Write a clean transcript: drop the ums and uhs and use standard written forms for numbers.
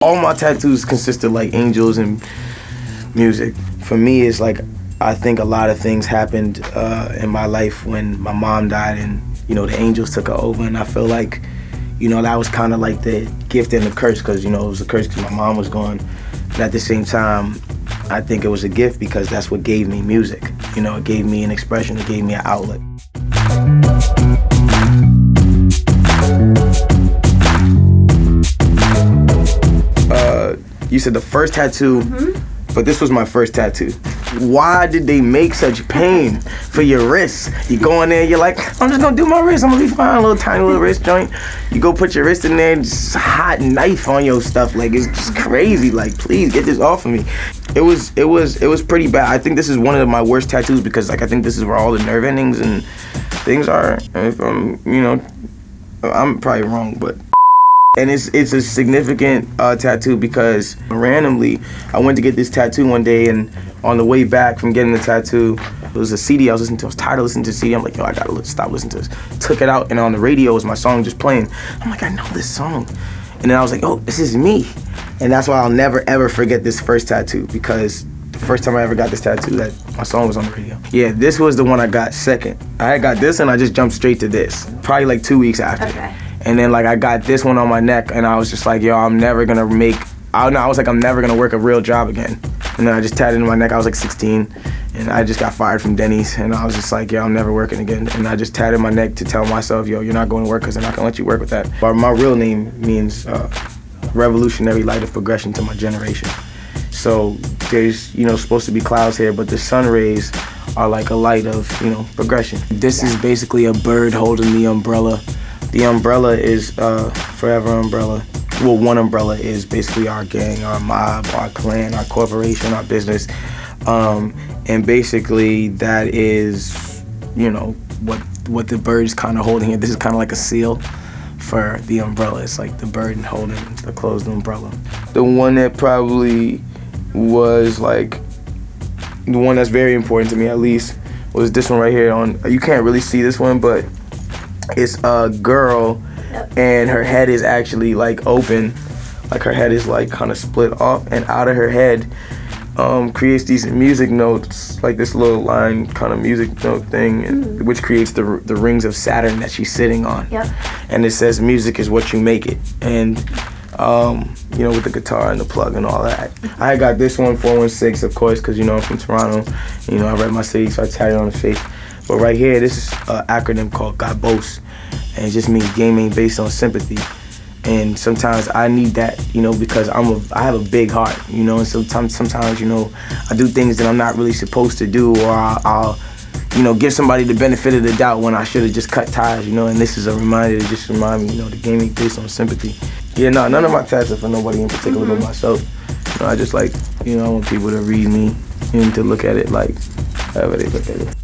All my tattoos consist of like angels and music. For me, it's like I think a lot of things happened in my life when my mom died, and the angels took her over, and I feel like that was kind of like the gift and the curse, because it was a curse because my mom was gone, but at the same time I think it was a gift because that's what gave me music. It gave me an expression, it gave me an outlet. You said the first tattoo, but this was my first tattoo. Why did they make such pain for your wrists? You go in there, you're like, I'm just gonna do my wrist, I'm gonna be fine, a little tiny little wrist joint. You go put your wrist in there, just a hot knife on your stuff, like it's just crazy. Like, please get this off of me. It was pretty bad. I think this is one of my worst tattoos because like I think this is where all the nerve endings and things are. And if I'm probably wrong, but. And it's a significant tattoo because randomly I went to get this tattoo one day, and on the way back from getting the tattoo, it was a CD I was listening to. I was tired of listening to the CD. I'm like, yo, I gotta stop listening to this. Took it out, and on the radio was my song just playing. I'm like, I know this song. And then I was like, oh, this is me. And that's why I'll never ever forget this first tattoo, because the first time I ever got this tattoo, that my song was on the radio. Yeah, this was the one I got second. I got this and I just jumped straight to this. Probably like 2 weeks after. Okay. And then like I got this one on my neck, and I was just like, yo, I'm never gonna work a real job again. And then I just tatted it in my neck. I was like 16, and I just got fired from Denny's, and I was just like, yo, I'm never working again. And I just tatted my neck to tell myself, yo, you're not going to work because they're not gonna let you work with that. But my real name means revolutionary light of progression to my generation. So there's, supposed to be clouds here, but the sun rays are like a light of, progression. This is basically a bird holding the umbrella. The umbrella is Forever Umbrella. Well, one umbrella is basically our gang, our mob, our clan, our corporation, our business. And basically that is, what the bird's kind of holding here. This is kind of like a seal for the umbrella. It's like the bird holding the closed umbrella. The one that probably was like, the one that's very important to me at least, was this one right here. You can't really see this one, but it's a girl, and her head is actually like open, like her head is like kind of split off, and out of her head creates these music notes, like this little line kind of music note thing, and, which creates the rings of Saturn that she's sitting on. Yep. And it says, music is what you make it. And with the guitar and the plug and all that. I got this one, 416, of course, because I'm from Toronto. I rep my city, so I tatted it on the face. But right here, this is an acronym called GOTBOS, and it just means gaming based on sympathy. And sometimes I need that, because I have a big heart, and sometimes I do things that I'm not really supposed to do, or I'll give somebody the benefit of the doubt when I should have just cut ties, and this is a reminder to just remind me, the gaming based on sympathy. Yeah, no, none of my tats are for nobody in particular but myself. I just like, I want people to read me and to look at it like however they look at it.